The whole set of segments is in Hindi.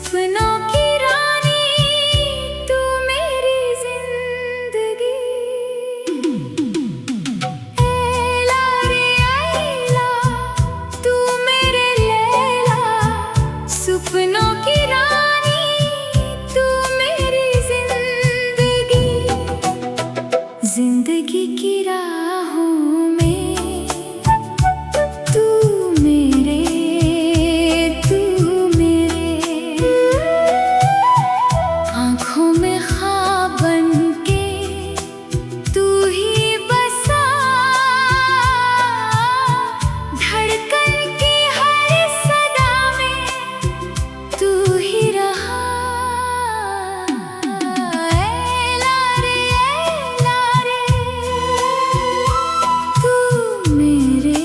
सपनों की रानी तू मेरी जिंदगी। ऐला रे ऐला तू मेरे लैला, सपनों की रानी तू मेरी जिंदगी। जिंदगी की राहों में तू मेरे आँखों में ख्वाब बनके तू ही बसा, धड़कन की हर सदा में तू ही रहा। ऐला रे तू मेरे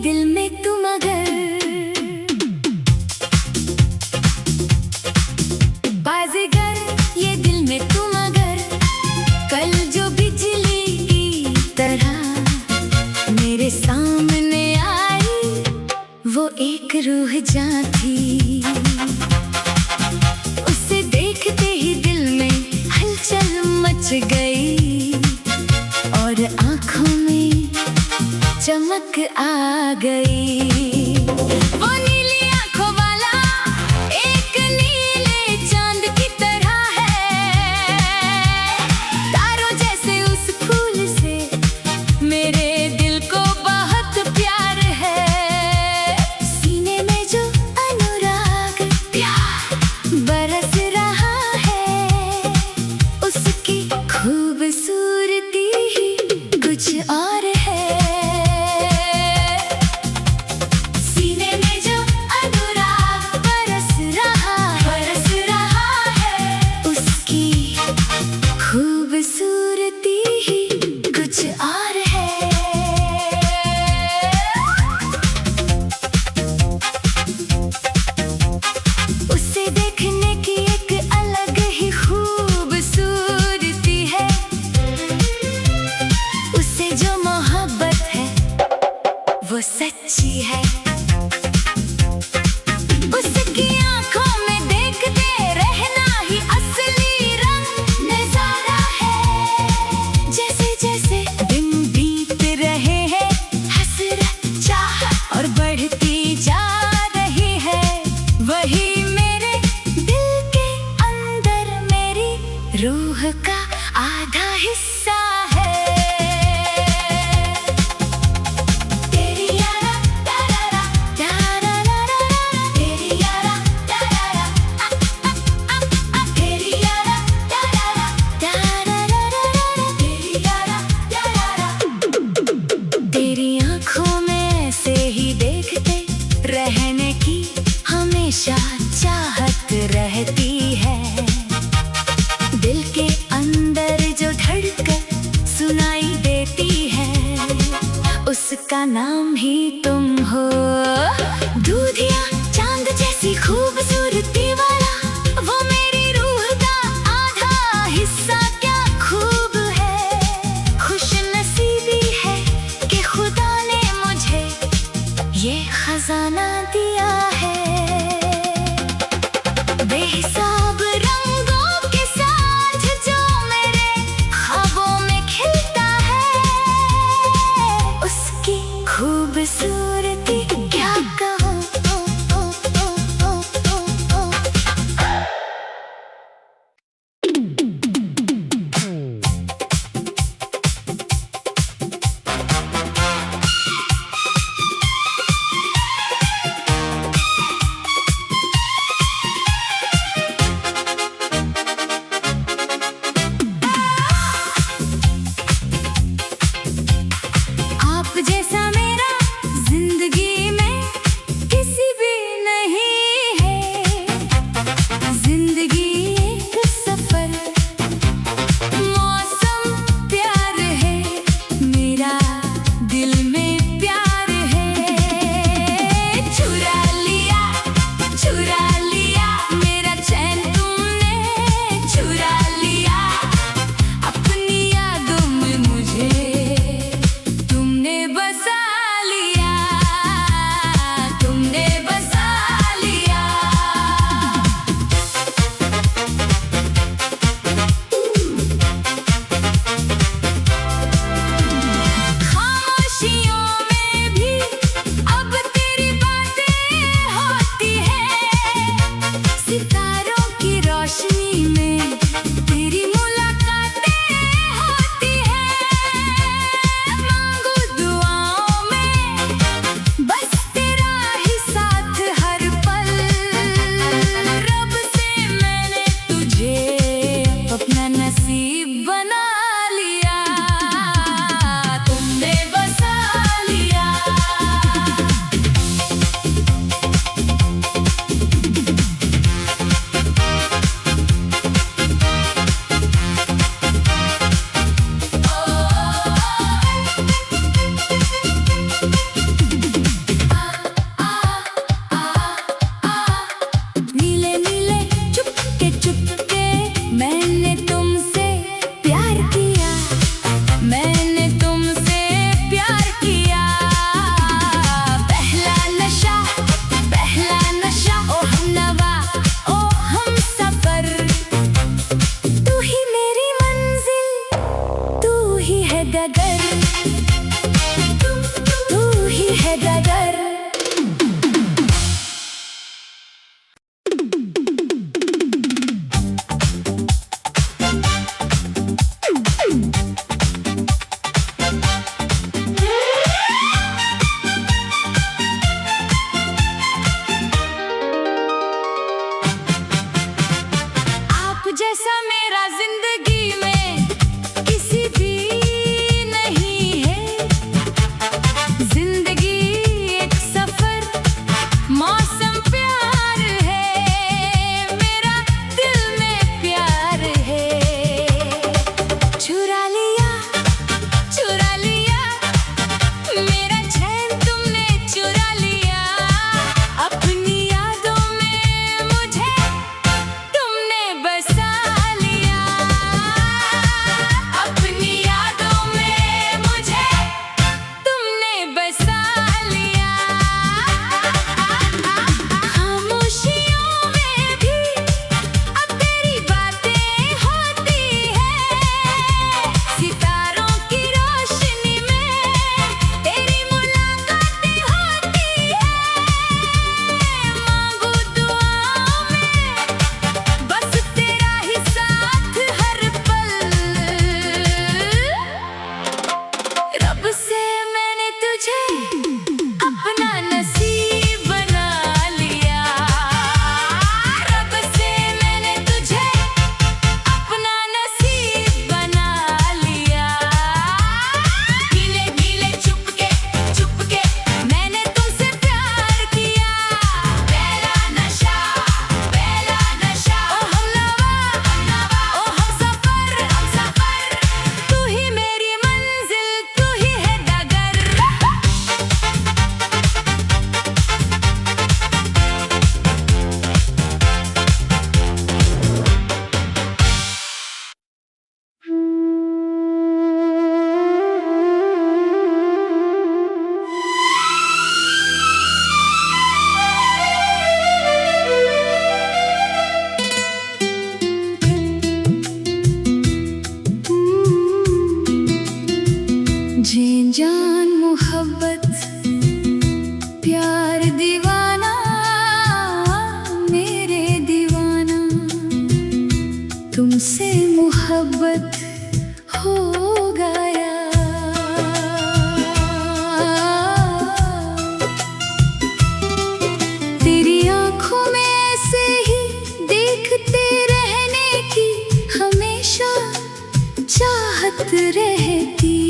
दिल में तू मगर, बाज़ीगर ये दिल में तू मगर, कल जो बिजली की तरह मेरे सामने आई, वो एक रूह जान थी। उसे देखते ही दिल में हलचल मच गई और आँखों में चमक आ गई। वो नीली आँखों वाला एक नीले चांद की तरह है, तारों जैसे उस फूल से मेरे दिल को बहुत प्यार है। सीने में जो अनुराग प्यार बरस रहा है, उसकी खूबसूरती ही कुछ और है। हमेशा चाहत रहती है। दिल के अंदर जो धड़कन सुनाई देती है, उसका नाम ही तुम हो। दूधिया चांद जैसी खूबसूरती वाला, वो मेरी रूह का आधा हिस्सा क्या खूब है। खुश नसीबी है कि खुदा ने मुझे ये खजाना दिया है। बेहिसाब रंगों के साथ जो मेरे ख्वाबों में खिलता है, उसकी खूबसूरती क्या कहूँ।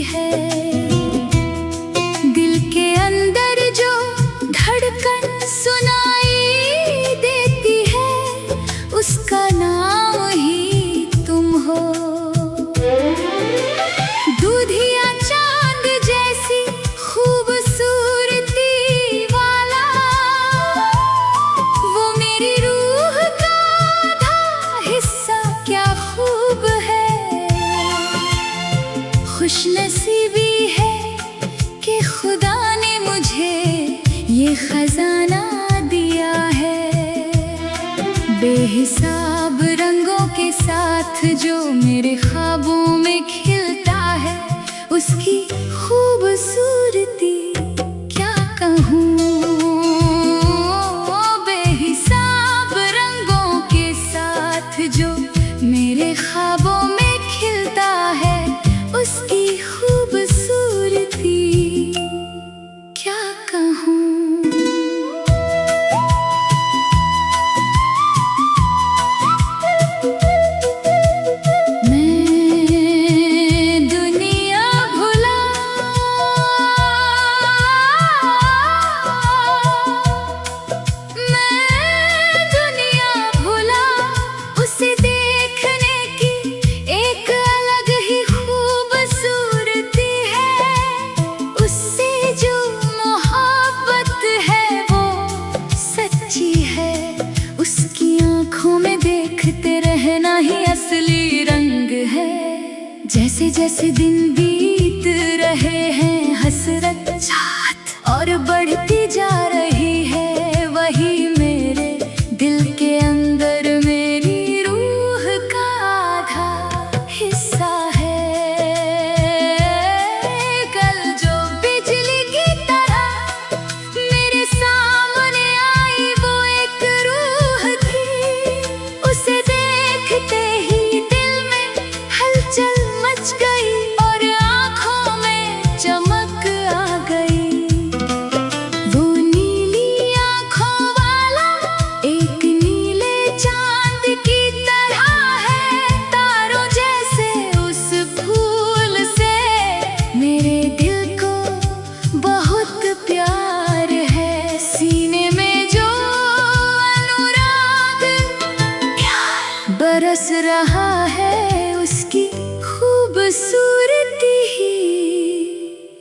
है। दिल के अंदर जो धड़कन सुनाई देती है, उसका नाम ही तुम हो। दूधिया चांद जैसी खूबसूरती वाला, वो मेरी रूह का आधा हिस्सा क्या खूब है। खुशनसीबी है कि खुदा ने मुझे ये खजाना दिया है। बेहिसाब रंगों के साथ जो मेरे ख्वाबों में खिलता है, उसकी खूबसूरती क्या कहूँ। बेहिसाब रंगों के साथ जो मेरे ख्वाबों में खिलता है, उसकी खूबसूरती क्या कहूँ। असली रंग है। जैसे जैसे दिन बीत रहे हैं, हसरत चाहत और बढ़ती जा रही है। वही मेरे दिल के अंदर मेरी रूह का आधा हिस्सा है। कल जो बिजली की तरह मेरे सामने आई, वो एक रूह थी। उसे देखते चल मच गई और आँखों में चमक आ गई। वो नीली आँखों वाला एक नीले चांद की तरह है। तारों जैसे उस फूल से मेरे दिल को बहुत प्यार है। सीने में जो अनुराग बरस रहा है, उसकी खूबसूरती ही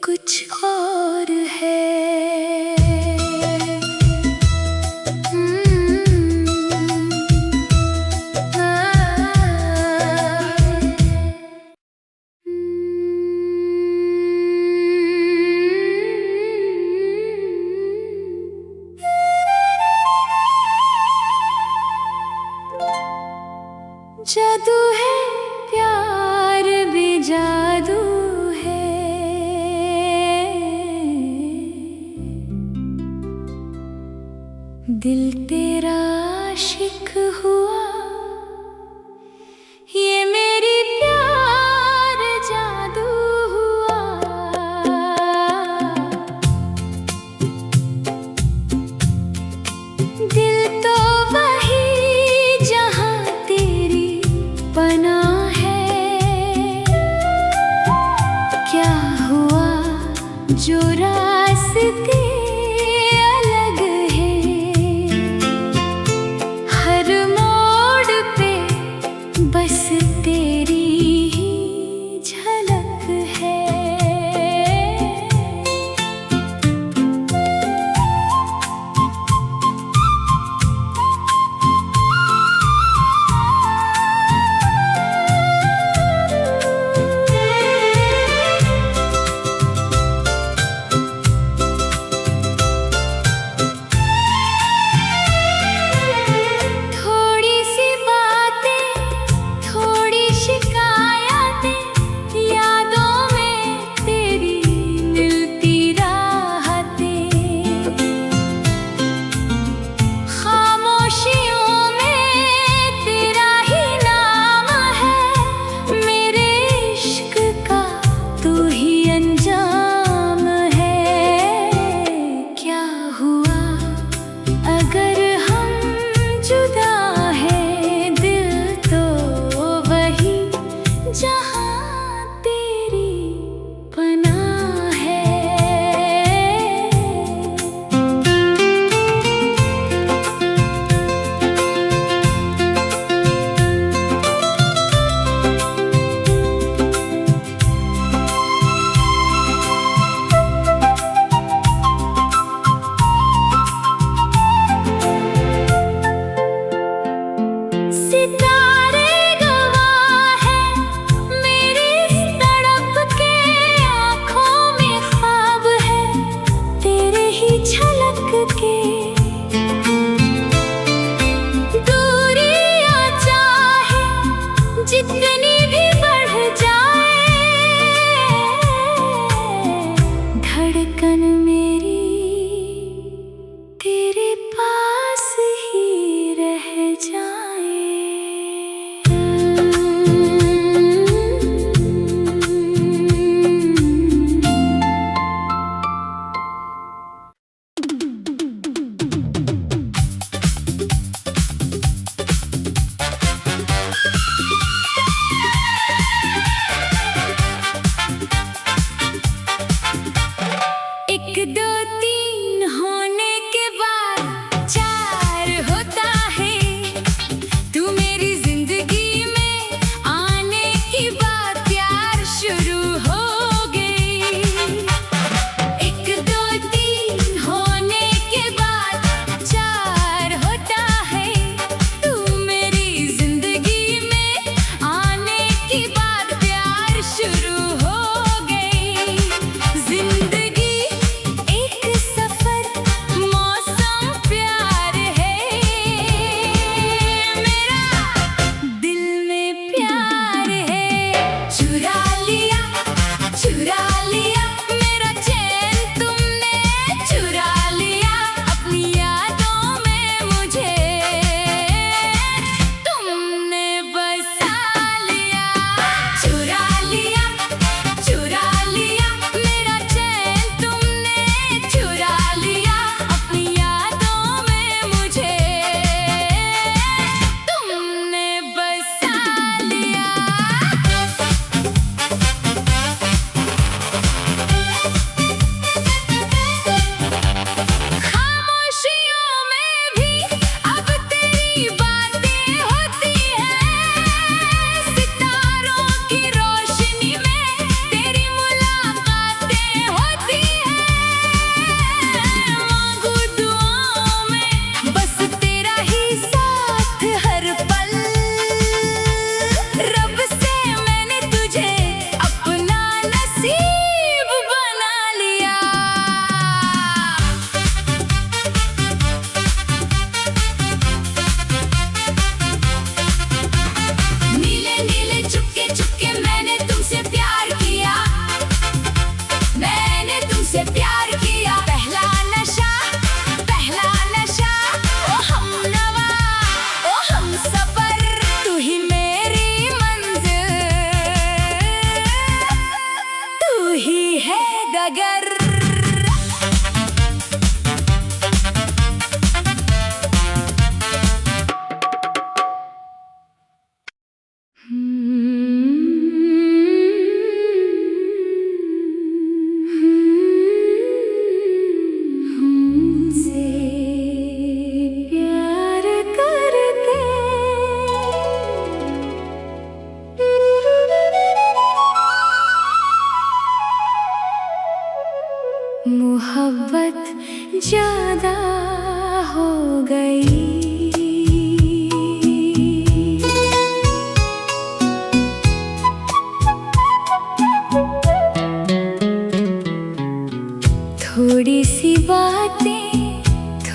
कुछ और है। जादू है प्यार भी जादू है। दिल तेरा आशिक हुआ, ये मेरी प्यार जादू हुआ। दिल तो वही जहाँ तेरी पनाह है। क्या हुआ जो रास्ते अलग है। हर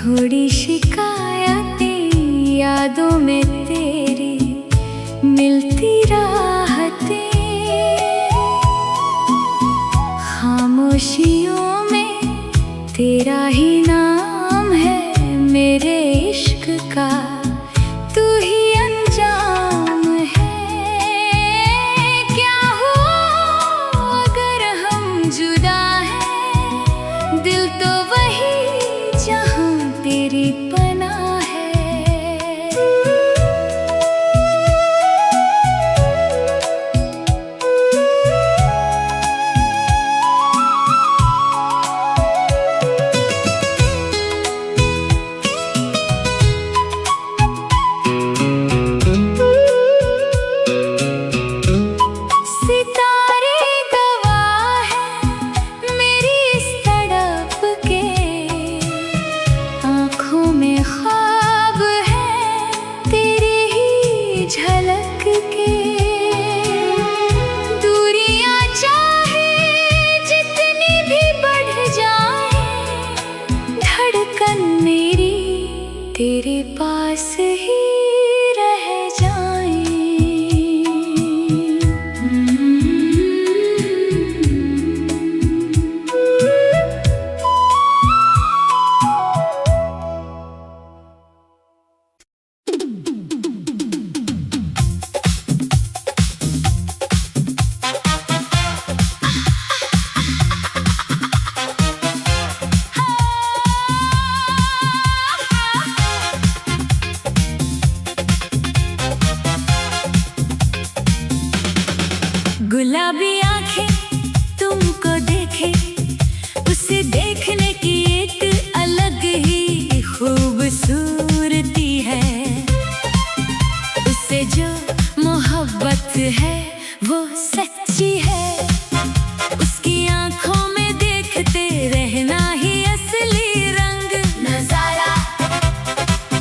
थोड़ी शिकायतें, यादों में तेरी मिलती राहतें, खामोशियों में तेरा ही नाम है मेरे इश्क का, तू ही अंजाम है। क्या हुआ अगर हम जुदा हैं, दिल तो वही जहां तेरी पनाह है। तेरे पास ही रह जाएं। गुलाबी आंखें तुमको देखे, उसे देखने की एक अलग ही खूबसूरती है। उससे जो मोहब्बत है वो सच्ची है, उसकी आंखों में देखते रहना ही असली रंग नजारा।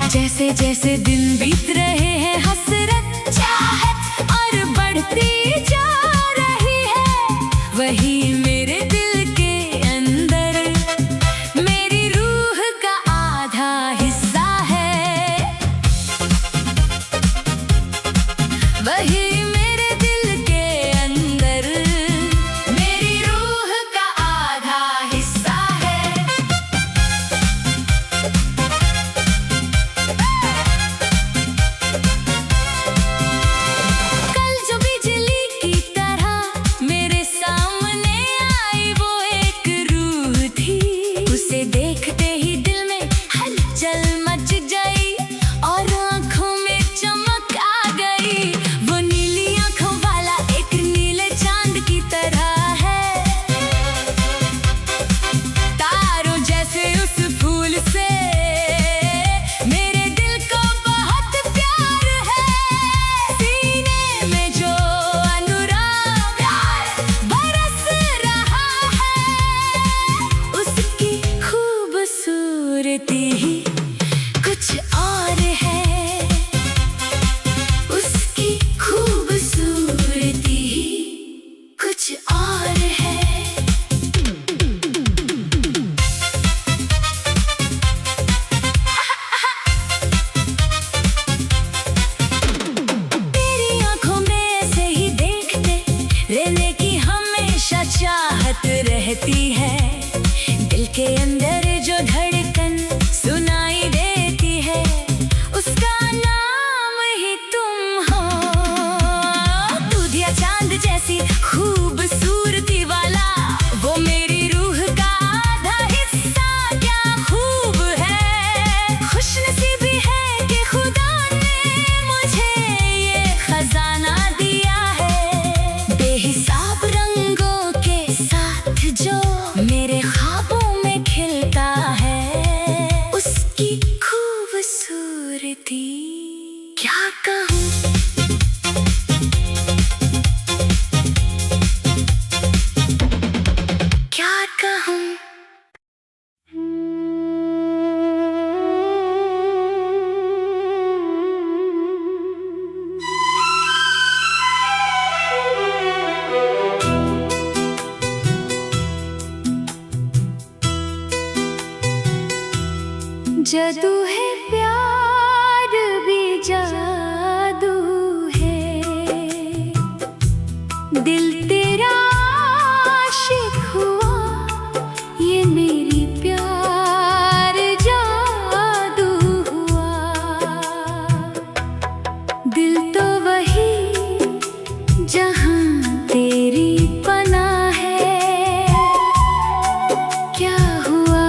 जैसे जैसे दिन बीत रहे हैं हसरत चाहत और बढ़ती जा वही मेरे दिल के अंदर मेरी रूह का आधा हिस्सा है। वही मेरे दिल के अंदर मेरी रूह का आधा हिस्सा है। कल जो बिजली की तरह मेरे सामने आई वो एक रूह थी, उसे देखते ही दिल में हलचल मच गई और आंखों में चमक आ गई। वो नीली आंखों वाला एक नीले चांद की तरह है, तारों जैसे उस फूल से मेरे दिल को बहुत प्यार है। सीने में जो अनुराग बरस रहा है, उसकी खूबसूरती ही कुछ और है। उसकी खूबसूरती ही कुछ और है। तेरी आंखों में ऐसे ही देखते रहने की हमेशा चाहत रहती है। दिल के अंदर जो धड़कन सुनाई देती है, उसका नाम ही तुम हो। दूधिया चांद जैसी खूबसूरती वाला वो मेरी रूह का आधा हिस्सा, क्या खूब है। खुशनसीबी है कि खुदा ने मुझे ये खजाना दिया है। बेहिसाब रंगों के साथ जो मेरे ख्वाबों में खिलता है, उसकी खूबसूरती क्या कहूँ। क्या कहूँ। जादू है प्यार भी जादू है, दिल तेरा आशिक हुआ, ये मेरी प्यार जादू हुआ। दिल तो वही जहां तेरी पनाह है, क्या हुआ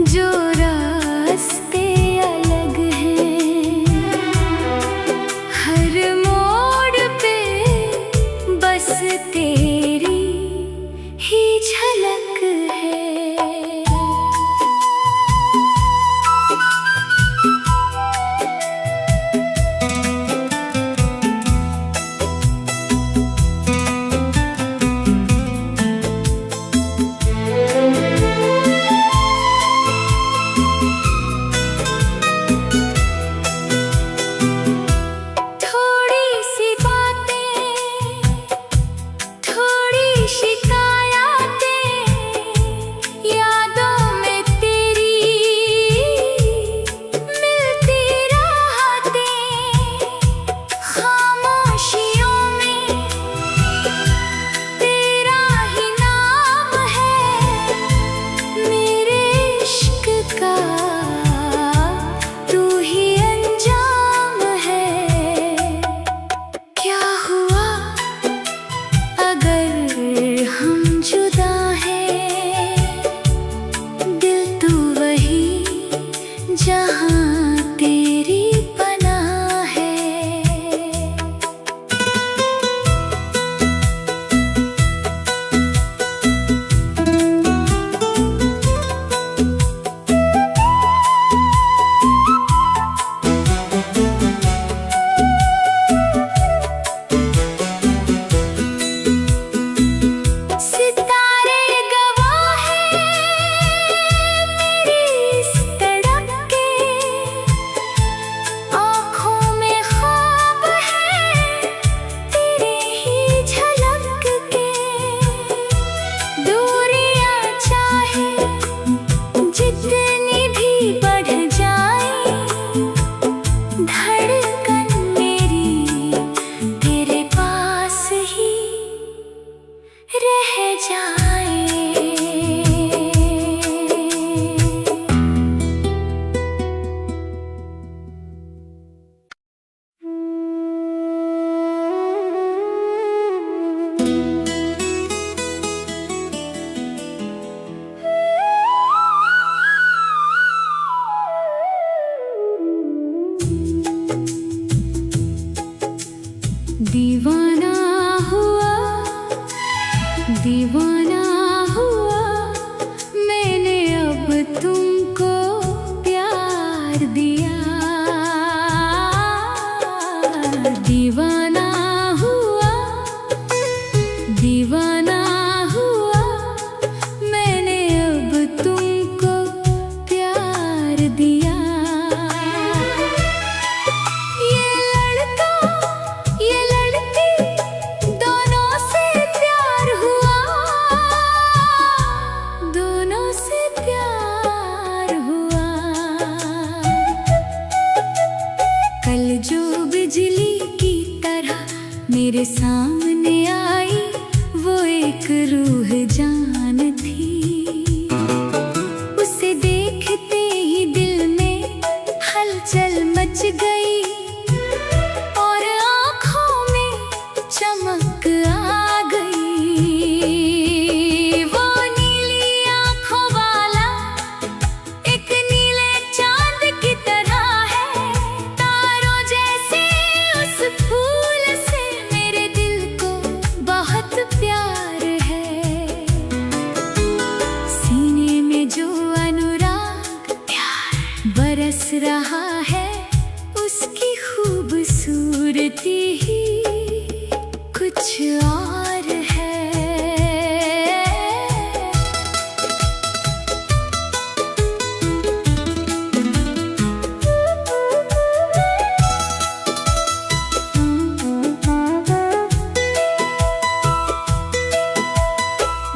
जो रास्ते अलग हैं। हर मोड़ पे बस तेरी ही झलक है। जहां तेरी पनाह है। सितारे गवाह हैं मेरी इस तड़प के, आँखों में ख्वाब है तेरे ही झलक के। दूरियां चाहे जितनी भी बढ़ जाए, धड़कन मेरी तेरे पास ही रह जाए। दीवाना हुआ, दीवाना हुआ, मैंने अब तुमको प्यार दिया। दीवाना हुआ, दीवाना हुआ, मैंने अब तुमको प्यार दिया। ये लड़का ये लड़की दोनों से प्यार हुआ, दोनों से प्यार हुआ। कल जो बिजली की तरह मेरे सामने आई, वो एक रूह जान थी। उसे देखते ही दिल में हलचल मच गई, और आँखों में चमक आ गई। वो नीली आँखों वाला एक नीले चांद की तरह है, तारों जैसे उस फूल से मेरे दिल को बहुत प्यार है। सीने में जो अनुराग प्यार बरस रहा है, उसकी खूबसूरती ही कुछ और है।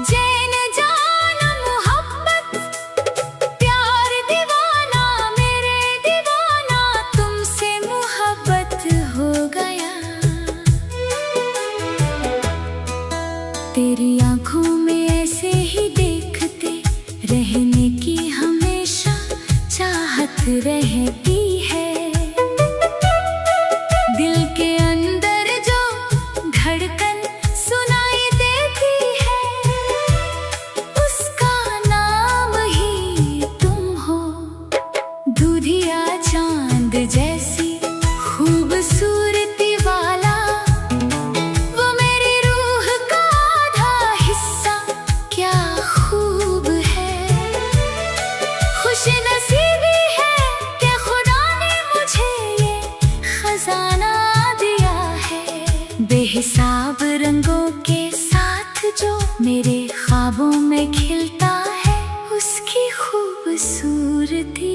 जैन जान मोहब्बत प्यार दीवाना रहती है। दिल के अंदर जो धड़कन सुनाई देती है, उसका नाम ही तुम हो। दूधिया चांद जैसी खूबसूरती वाला, वो मेरी रूह का आधा हिस्सा, क्या खूब है। खुशनसीबी है कि खुदा ने मुझे ये खजाना दिया है। बेहिसाब रंगों के साथ जो मेरे ख्वाबों में खिलता है, उसकी खूबसूरती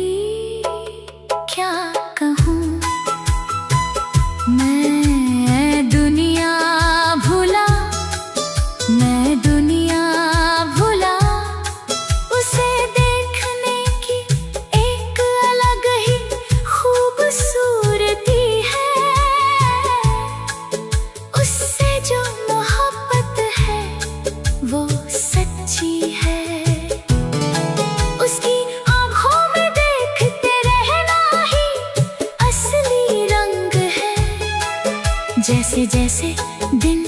क्या कहूँ। मैं दुनिया भूला, मैं दुनिया भूला, उसे देखने की एक अलग ही खूबसूरती है। उससे जो मोहब्बत है वो सच्ची है। उसकी आँखों में देखते रहना ही असली रंग है। जैसे जैसे दिन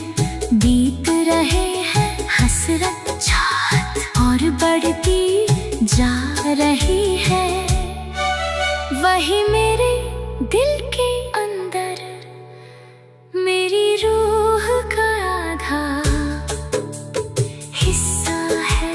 बीत रहे हैं, हसरत चाहत और बढ़ती जा रही है। वही मेरे दिल के अंदर मेरी रूह का आधा हिस्सा है।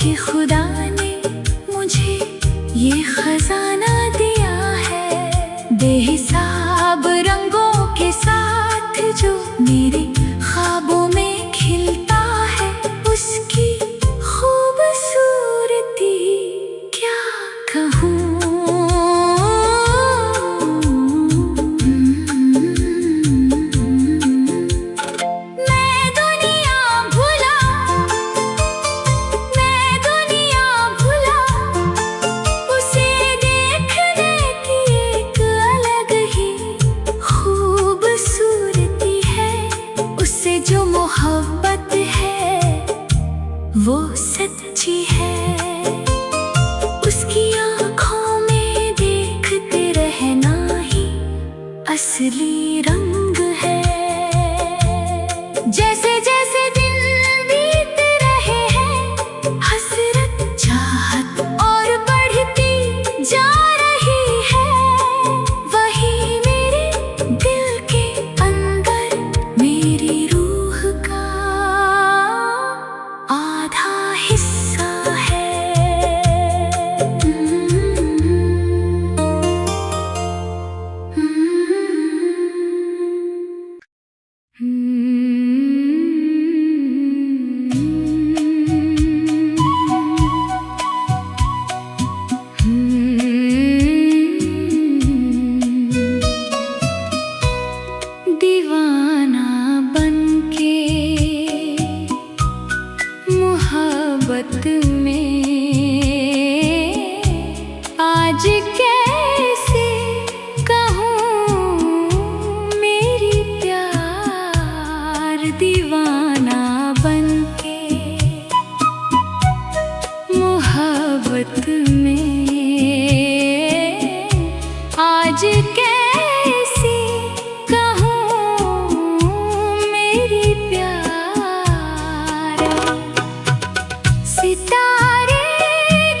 कि खुदा ने मुझे ये खजाना दिया है, बेहिसाब रंगों के साथ जो मेरे ख्वाबों में खिलता है। उसकी खूबसूरती क्या कहूँ। मोहब्बत है वो सच्ची है, उसकी आँखों में देखते रहना ही असली रंग है। जैसे जैसे दिन बीत रहे हैं, हसरत चाहत और बढ़ती जा रही है। वही मेरे दिल के अंदर मेरी आधा हिस्सा है। दीवाना बनके मोहब्बत में आज कैसे कहूँ मेरी प्यार। दीवाना बनके मोहब्बत में आज कैसे कहूँ मेरी प्यार। सितारे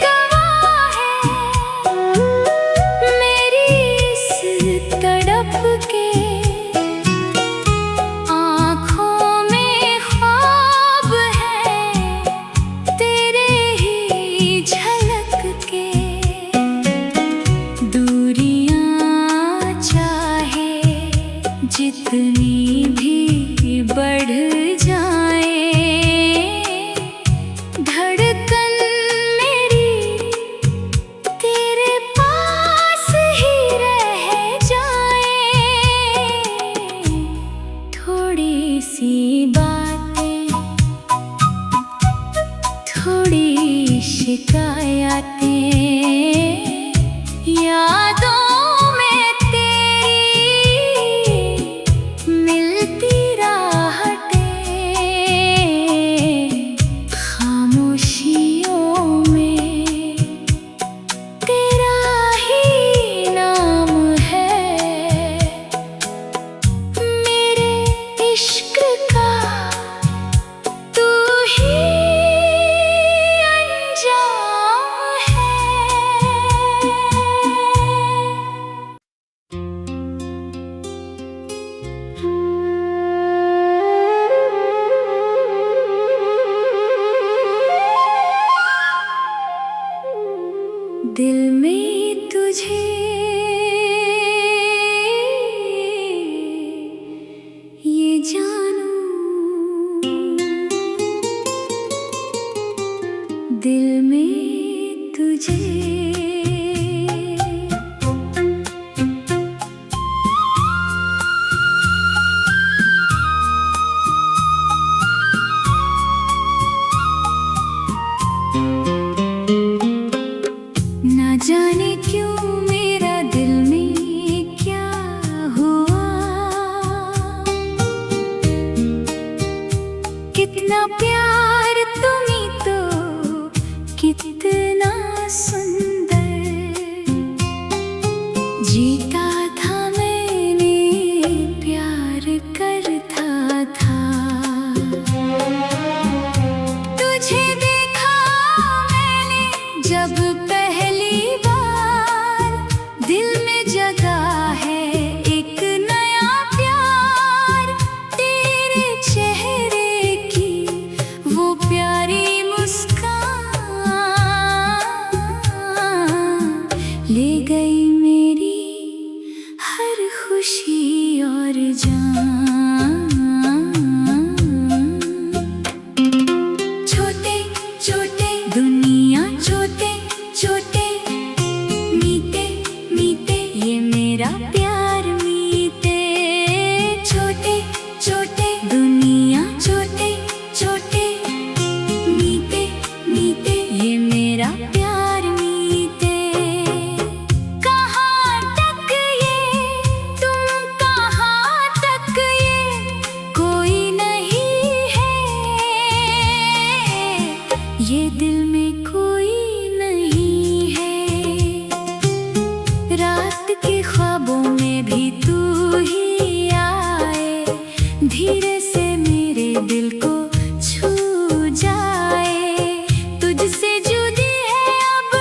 गवाह हैं मेरी इस तड़प के, आँखों में ख्वाब हैं तेरे ही झलक के। दूरियां चाहे जितनी भी बढ़ जाए, धड़कन मेरी तेरे पास ही रह जाए। थोड़ी सी बातें, थोड़ी शिकायतें, यादों में तेरी मिलती राहतें, खामोशियों में तेरा ही नाम है। मेरे इश्क का तू ही अंजाम है। दिल में तुझे ये जानूं, दिल में तुझे ना जाने क्यों मेरा दिल में क्या हुआ। कितना प्यार तुम्हीं तो, कितना सुंदर जीता था मैंने, प्यार करता था। तुझे देखा मैंने जब पहली बार, दिल में जगा है एक नया प्यार। तेरे चेहरे की वो प्यारी मुस्कान दिल में कोई नहीं है। रात के ख्वाबों में भी तू ही आए, धीरे से मेरे दिल को छू जाए। तुझसे जुदी है अब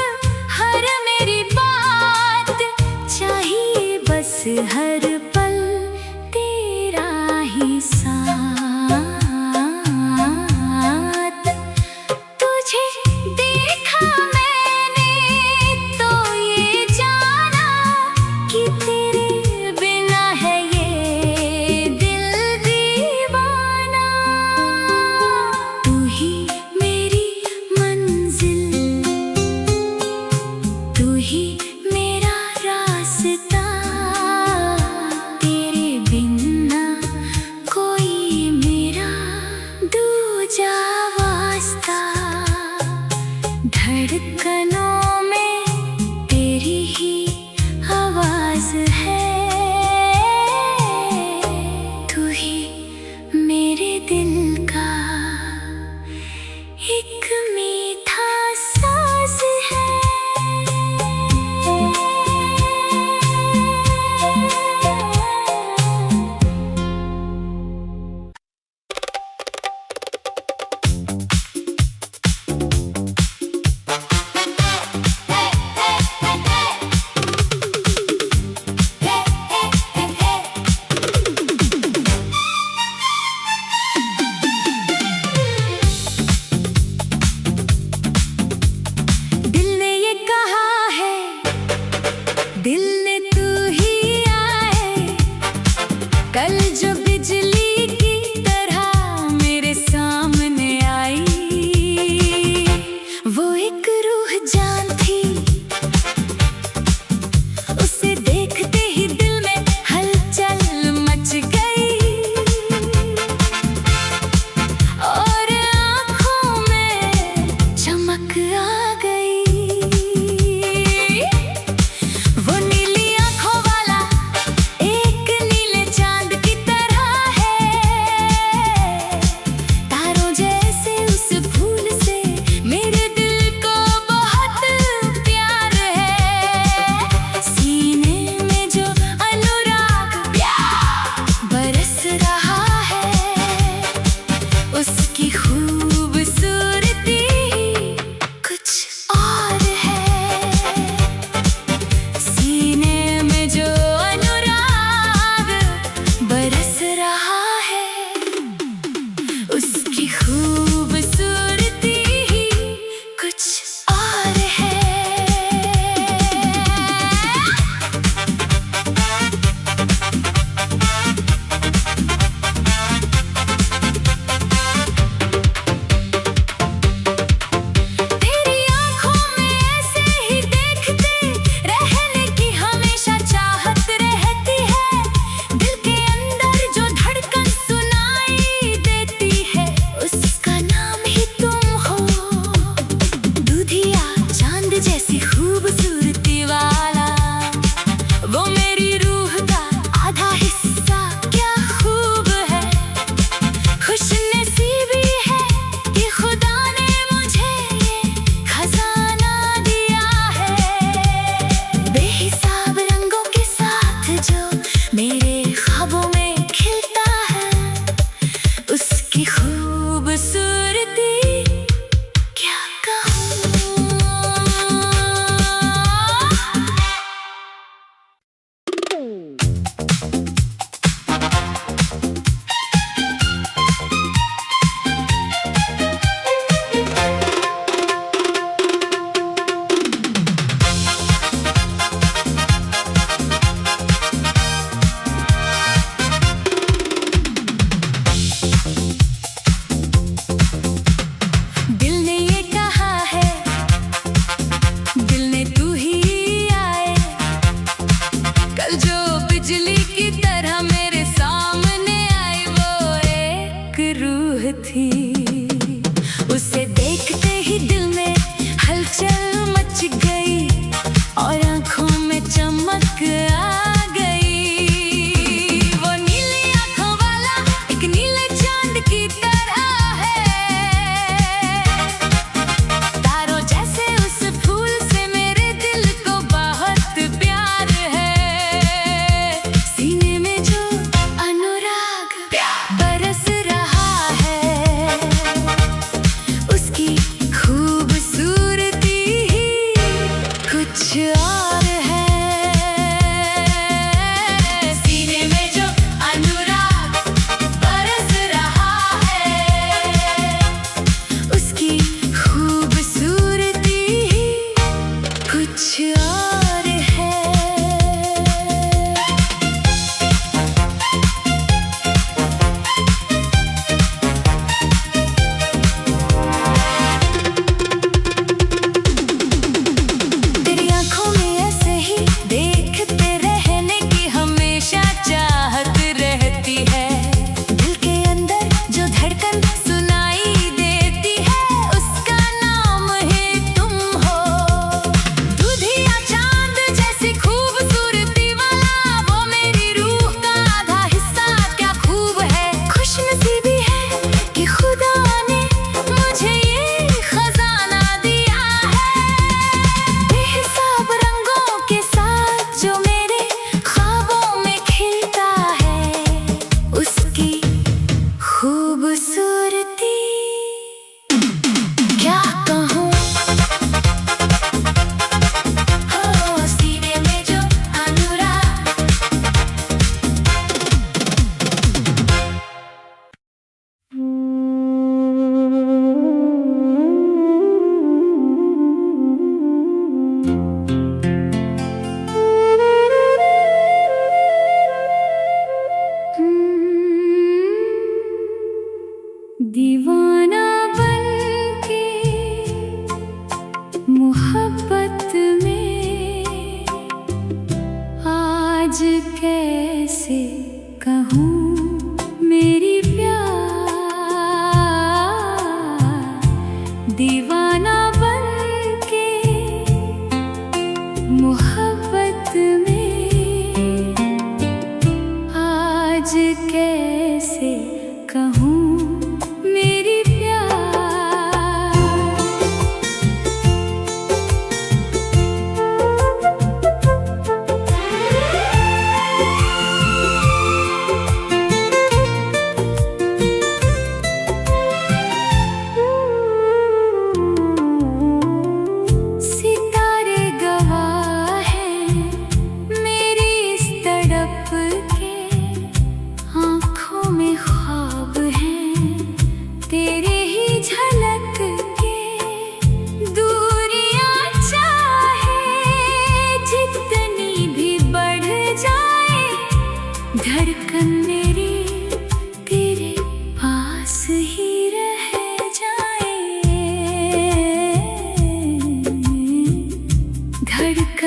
हर मेरी बात, चाहिए बस हर पल तेरा ही साथ। तुझे देखा मैंने तो ये जाना कि तेरे बिना है ये दिल दीवाना। तू ही मेरी मंजिल, तू ही मेरा रास्ता, तेरे बिना कोई मेरा दूजा वास्ता। धड़कनों में तेरी ही आवाज है, तू ही मेरे दिल का एक मीठा साज है। दिल ने ये कहा है, दिल ने तू ही आए, कल जो बिजली की तरह मेरे सामने आई। वो एक रूह जान थी, उसे देखते ही दिल में हलचल मच गई, और आँखों में चमक आ गई। वो नीली आँखों वाला एक नीले चांद की तरह है, तारों जैसे उस फूल से मेरे दिल को बहुत प्यार है। सीने में जो अनुराग बरस रहा है, उसकी खूबसूरती कुछ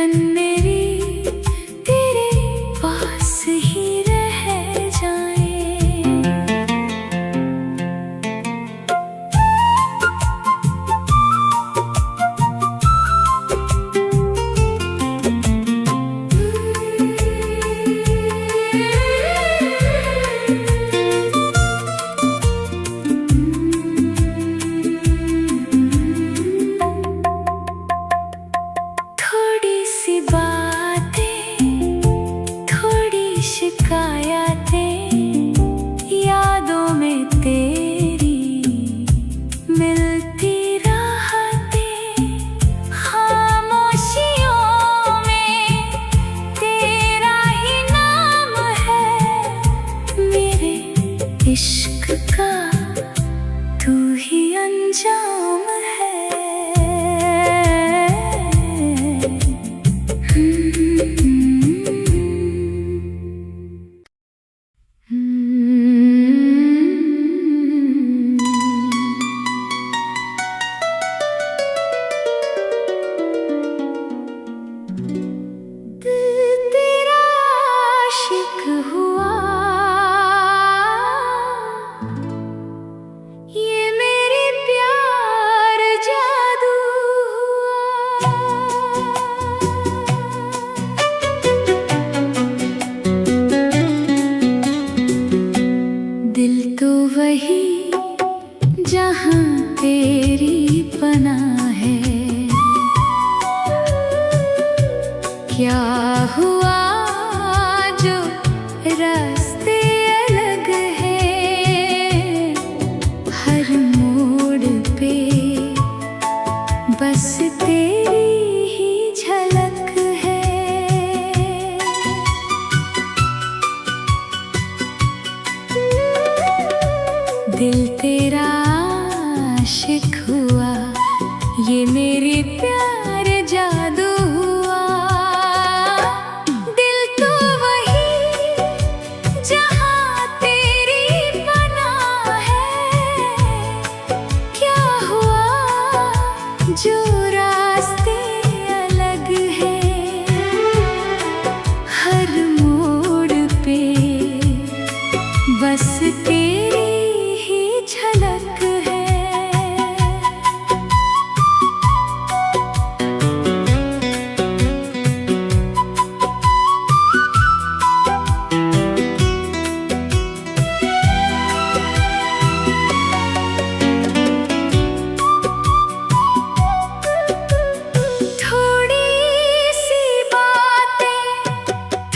धड़कन मेरी तेरे पास ही रह जाए। थोड़ी सी बातें, थोड़ी शिकायतें, यादों में तेरी मिलती राहतें, खामोशियों में तेरा ही नाम है, मेरे इश्क का तू ही अंजाम है। दिल तेरा आशिक हुआ, ये मेरे प्यार जादू हुआ। दिल तो वही जहाँ तेरी पनाह है, क्या हुआ जो रास्ते अलग हैं, हर मोड़ पे बस तेरी ही झलक है। दिल तेरा आशिक हुआ, ये मेरे प्यार जादू हुआ। दिल तो वही जहाँ तेरी पनाह है, क्या हुआ जो रास्ते अलग हैं, हर मोड़ पे बस तेरी ही झलक है। थोड़ी सी बातें,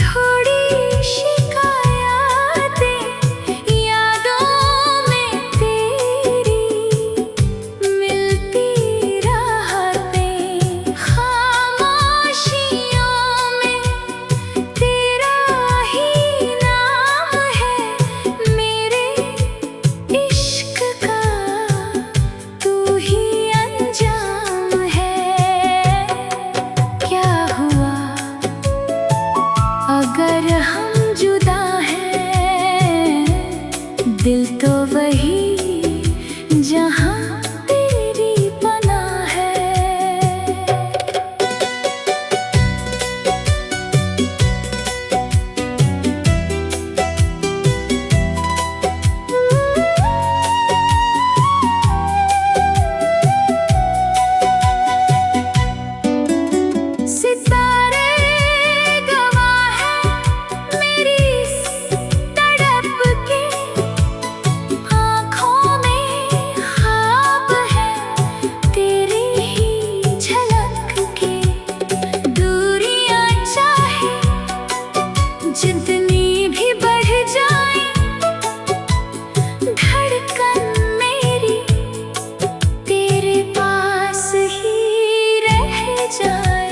थोड़ी शिकायतें, यादों में तेरी मिलती राहतें, खामोशियों में तेरा ही नाम है, मेरे इश्क का तू ही अंजाम है। क्या हुआ अगर हम जुदा हैं, दिल तो वही जहाँ तेरी पनाह है। सितारे गवाह हैं मेरी तड़प के, आँखों में ख्वाब है तेरी ही झलक के। दूरियां चाहे जितनी भी बढ़ जाए, धड़कन मेरी तेरे पास ही रह जाए।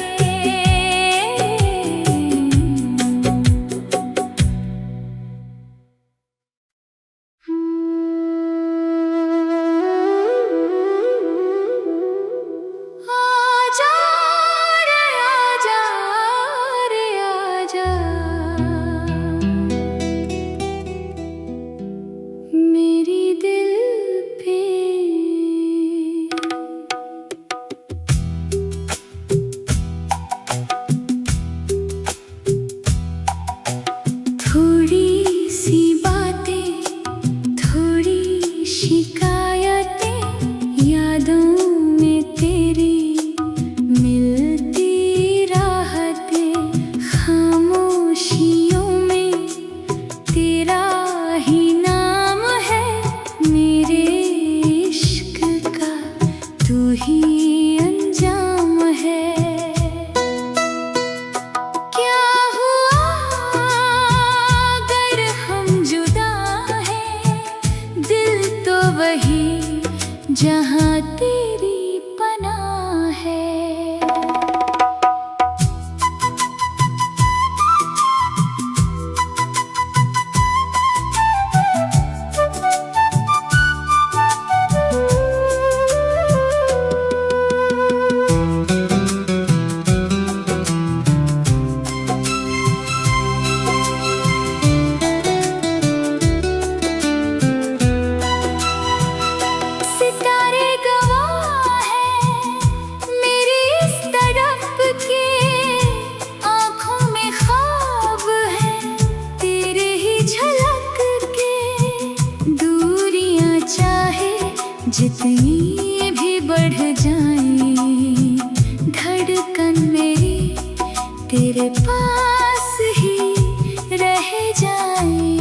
आजा रे आजा रे आजा, मेरी दिल पे। जितनी भी बढ़ जाए धड़कन मेरी तेरे पास ही रह जाए।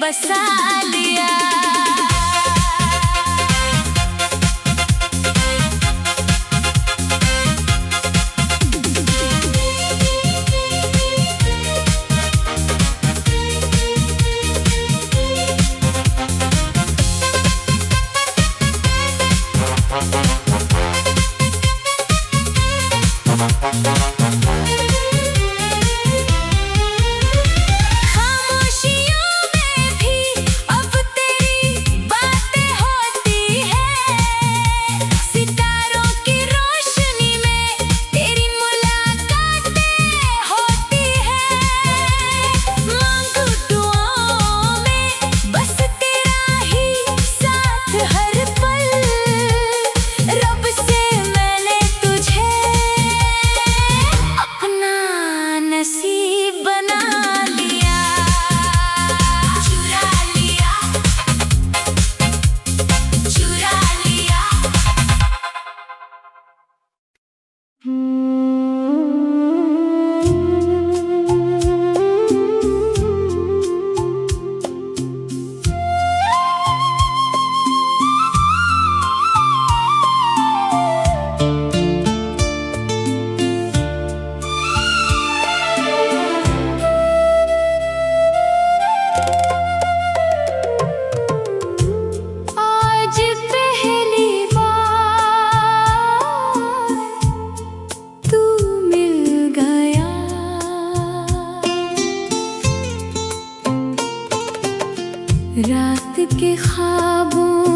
बसा लिया। रात के ख्वाबों